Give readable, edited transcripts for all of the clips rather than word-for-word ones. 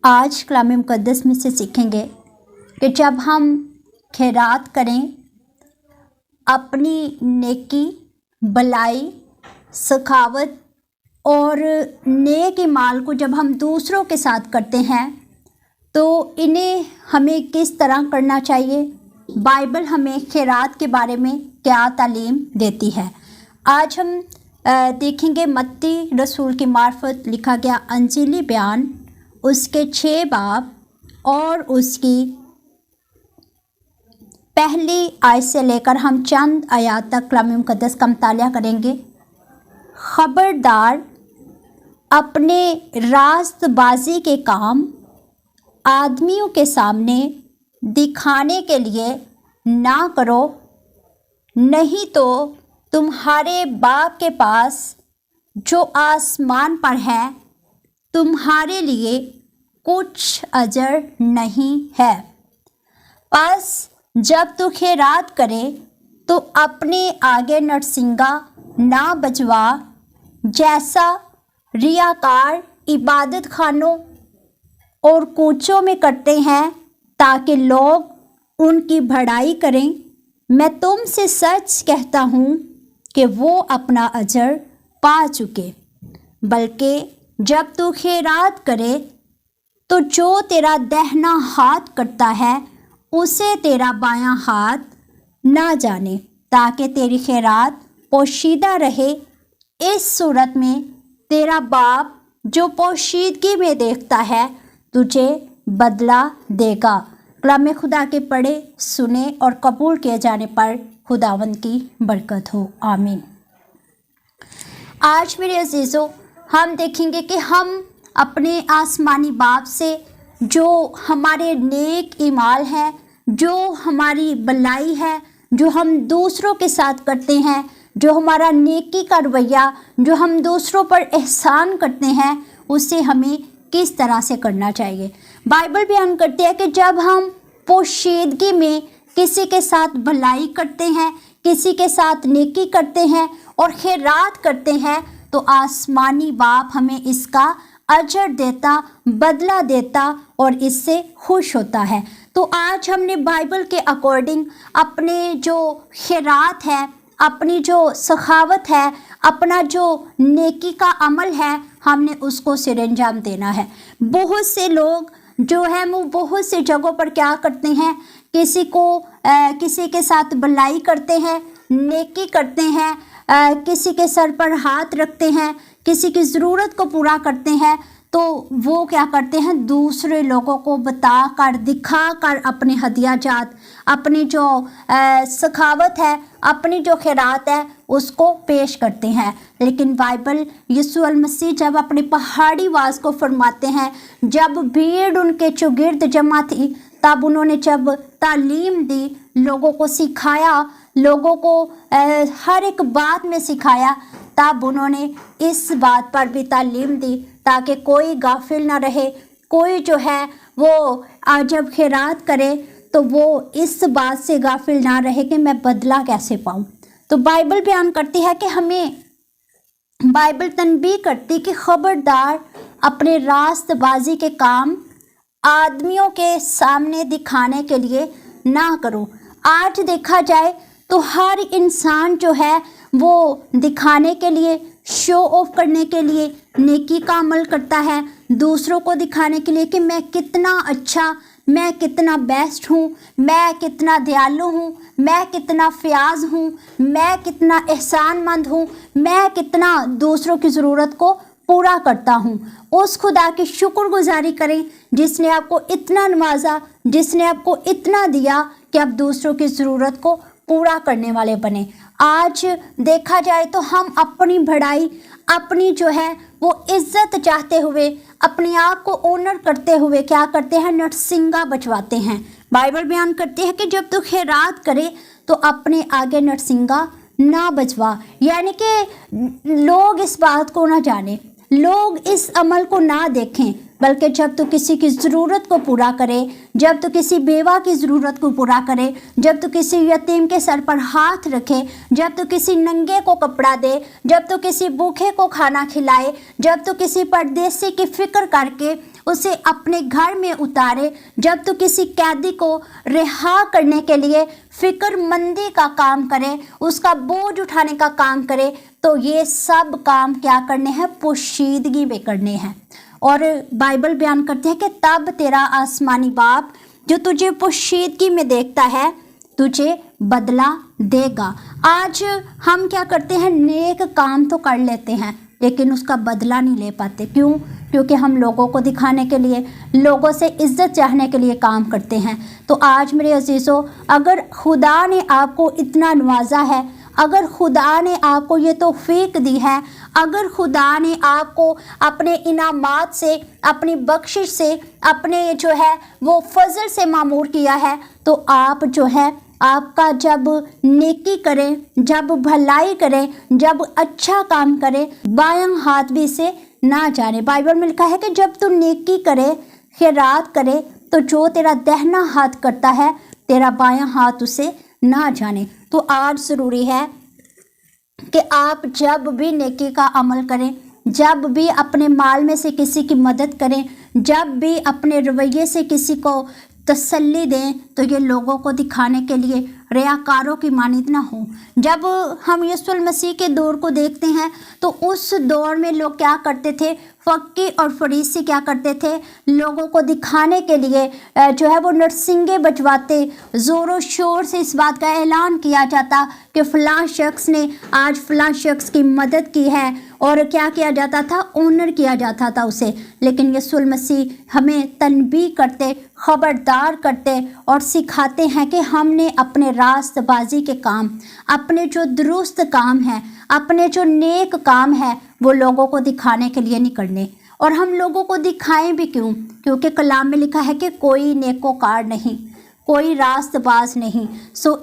आज कलाम मुक़द्दस में से सीखेंगे कि जब हम खैरात करें, अपनी नेकी, भलाई, सखावत और नेक माल को जब हम दूसरों के साथ करते हैं तो इन्हें हमें किस तरह करना चाहिए। बाइबल हमें खैरात के बारे में क्या तालीम देती है। आज हम देखेंगे मत्ती रसूल की मार्फत लिखा गया अंजीली बयान, उसके 6 बाब और उसकी पहली आयत से लेकर हम चंद आयत तक कलाम मुक़द्दस का मुतालिया करेंगे। खबरदार, अपने रास्तबाजी के काम आदमियों के सामने दिखाने के लिए ना करो, नहीं तो तुम्हारे बाप के पास जो आसमान पर है तुम्हारे लिए कुछ अजर नहीं है। बस जब तू खैरात करे तो अपने आगे नरसिंगा ना बजवा, जैसा रियाकार इबादत खानों और कूचों में करते हैं ताकि लोग उनकी बड़ाई करें। मैं तुमसे सच कहता हूँ कि वो अपना अजर पा चुके। बल्कि जब तू खैरात करे तो जो तेरा दाहिना हाथ करता है उसे तेरा बायां हाथ ना जाने, ताकि तेरी खैरात पोशीदा रहे। इस सूरत में तेरा बाप जो पोशीदगी में देखता है तुझे बदला देगा। कलाम खुदा के पढ़े, सुने और कबूल किए जाने पर खुदावंद की बरकत हो, आमीन। आज मेरे अजीज़ों, हम देखेंगे कि हम अपने आसमानी बाप से जो हमारे नेक ईमाल हैं, जो हमारी भलाई है, जो हम दूसरों के साथ करते हैं, जो हमारा नेकी का रवैया, जो हम दूसरों पर एहसान करते हैं, उसे हमें किस तरह से करना चाहिए। बाइबल बयान करती है कि जब हम पोशीदगी में किसी के साथ भलाई करते हैं, किसी के साथ नेकी करते हैं और खैरात करते हैं तो आसमानी बाप हमें इसका अजर देता, बदला देता और इससे खुश होता है। तो आज हमने बाइबल के अकॉर्डिंग अपने जो खैरात है, अपनी जो सखावत है, अपना जो नेकी का अमल है, हमने उसको सिरअंजाम देना है। बहुत से लोग जो है वो बहुत सी जगहों पर क्या करते हैं, किसी के साथ भलाई करते हैं, नेकी करते हैं, किसी के सर पर हाथ रखते हैं, किसी की ज़रूरत को पूरा करते हैं, तो वो क्या करते हैं, दूसरे लोगों को बता कर, दिखा कर अपने हदियाजात, अपनी जो सखावत है, अपनी जो खैरात है उसको पेश करते हैं। लेकिन बाइबल यीशु मसीह जब अपनी पहाड़ी आवाज़ को फरमाते हैं, जब भीड़ उनके चौगिर्द जमा थी तब उन्होंने जब तालीम दी, लोगों को सिखाया, लोगों को हर एक बात में सिखाया, तब उन्होंने इस बात पर भी तालीम दी ताकि कोई गाफिल ना रहे। कोई जो है वो जब खैरात करे तो वो इस बात से गाफिल ना रहे कि मैं बदला कैसे पाऊँ। तो बाइबल बयान करती है कि हमें, बाइबल तनबीह करती कि खबरदार, अपने रास्तबाजी के काम आदमियों के सामने दिखाने के लिए ना करो। आज देखा जाए तो हर इंसान जो है वो दिखाने के लिए, शो ऑफ करने के लिए नेकी का अमल करता है, दूसरों को दिखाने के लिए कि मैं कितना अच्छा, मैं कितना बेस्ट हूँ, मैं कितना दयालु हूँ, मैं कितना फ़याज़ हूँ, मैं कितना एहसानमंद हूँ, मैं कितना दूसरों की ज़रूरत को पूरा करता हूँ। उस खुदा की शुक्रगुजारी करें जिसने आपको इतना नवाजा, जिसने आपको इतना दिया कि आप दूसरों की ज़रूरत को पूरा करने वाले बने। आज देखा जाए तो हम अपनी बड़ाई, अपनी जो है वो इज्जत चाहते हुए, अपने आप को ऑनर करते हुए क्या करते हैं, नरसिंगा बजवाते हैं। बाइबल बयान करती है कि जब तू खैरात करे तो अपने आगे नरसिंगा ना बजवा, यानी कि लोग इस बात को ना जाने, लोग इस अमल को ना देखें, बल्कि जब तो किसी की ज़रूरत को पूरा करे, जब तो किसी बेवा की ज़रूरत को पूरा करे, जब तो किसी यतीम के सर पर हाथ रखे, जब तो किसी नंगे को कपड़ा दे, जब तो किसी भूखे को खाना खिलाए, जब तो किसी परदेसी की फ़िक्र करके اسے اپنے گھر میں اتارے، جب تو کسی قیدی کو رہا کرنے کے لیے فکر مندی کا کام کرے، اس کا بوجھ اٹھانے کا کام کرے، تو یہ سب کام کیا کرنے ہیں؟ پوشیدگی میں کرنے ہیں۔ اور بائبل بیان کرتے ہیں کہ تب تیرا آسمانی باپ جو تجھے پوشیدگی میں دیکھتا ہے تجھے بدلہ دے گا۔ آج ہم کیا کرتے ہیں؟ نیک کام تو کر لیتے ہیں لیکن اس کا بدلہ نہیں لے پاتے۔ کیوں؟ کیونکہ ہم لوگوں کو دکھانے کے لیے، لوگوں سے عزت چاہنے کے لیے کام کرتے ہیں۔ تو آج میرے عزیزو، اگر خدا نے آپ کو اتنا نوازا ہے، اگر خدا نے آپ کو یہ توفیق دی ہے، اگر خدا نے آپ کو اپنے انعامات سے، اپنی بخشش سے، اپنے جو ہے وہ فضل سے معمور کیا ہے، تو آپ جو ہے آپ کا جب نیکی کریں، جب بھلائی کریں، جب اچھا کام کریں، بایاں ہاتھ بھی اسے نہ جانے۔ بائبل میں لکھا ہے کہ جب تو نیکی کرے، خیرات کرے، تو جو تیرا دہنا ہاتھ کرتا ہے تیرا بایاں ہاتھ اسے نہ جانے۔ تو آج ضروری ہے کہ آپ جب بھی نیکی کا عمل کریں، جب بھی اپنے مال میں سے کسی کی مدد کریں، جب بھی اپنے رویے سے کسی کو تسلی دیں، تو یہ لوگوں کو دکھانے کے لیے ریاکاروں کی مانند نہ ہوں۔ جب ہم یسوع المسیح کے دور کو دیکھتے ہیں تو اس دور میں لوگ کیا کرتے تھے؟ فقی اور فریسی کیا کرتے تھے؟ لوگوں کو دکھانے کے لیے جو ہے وہ نرسنگے بجواتے، زور و شور سے اس بات کا اعلان کیا جاتا کہ فلاں شخص نے آج فلاں شخص کی مدد کی ہے، اور کیا کیا جاتا تھا؟ آنر کیا جاتا تھا اسے۔ لیکن یسوع المسیح ہمیں تنبیہ کرتے، خبردار کرتے اور سکھاتے ہیں کہ ہم نے اپنے راست بازی کے کام، اپنے جو درست کام ہیں، اپنے جو نیک کام ہیں، وہ لوگوں کو دکھانے کے لیے نہیں کرنے۔ اور ہم لوگوں کو دکھائیں بھی کیوں؟ کیونکہ کلام میں لکھا ہے کہ کوئی نیکوکار نہیں، کوئی راست باز نہیں۔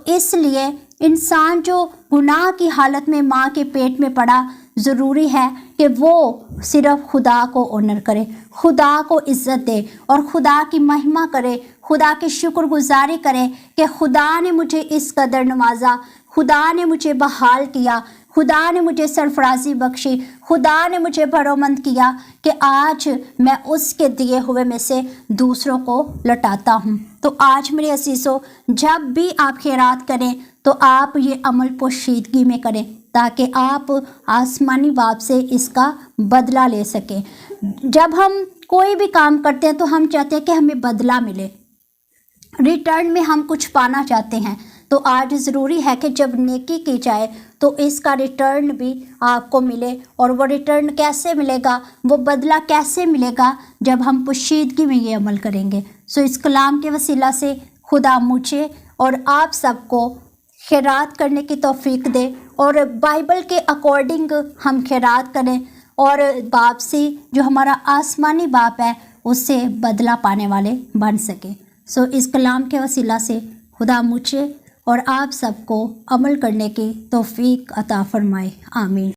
اس لیے انسان جو گناہ کی حالت میں ماں کے پیٹ میں پڑا، ضروری ہے کہ وہ صرف خدا کو آنر کرے، خدا کو عزت دے اور خدا کی مہما کرے، خدا کی شکر گزاری کرے کہ خدا نے مجھے اس قدر نوازا، خدا نے مجھے بحال کیا، خدا نے مجھے سرفرازی بخشی، خدا نے مجھے بھرومند کیا کہ آج میں اس کے دیے ہوئے میں سے دوسروں کو لٹاتا ہوں۔ تو آج میرے عزیزو، جب بھی آپ خیرات کریں تو آپ یہ عمل پوشیدگی میں کریں تاکہ آپ آسمانی باپ سے اس کا بدلہ لے سکیں۔ جب ہم کوئی بھی کام کرتے ہیں تو ہم چاہتے ہیں کہ ہمیں بدلہ ملے، ریٹرن میں ہم کچھ پانا چاہتے ہیں۔ تو آج ضروری ہے کہ جب نیکی کی جائے تو اس کا ریٹرن بھی آپ کو ملے۔ اور وہ ریٹرن کیسے ملے گا؟ وہ بدلہ کیسے ملے گا؟ جب ہم پوشیدگی میں یہ عمل کریں گے۔ اس کلام کے وسیلہ سے خدا مجھے اور آپ سب کو خیرات کرنے کی توفیق دے، اور بائبل کے اکارڈنگ ہم خیرات کریں، اور باپ سے جو ہمارا آسمانی باپ ہے اس سے بدلہ پانے والے بن سکیں۔ اس کلام کے وسیلہ سے خدا مجھے اور آپ سب کو عمل کرنے کی توفیق عطا فرمائے۔ آمین۔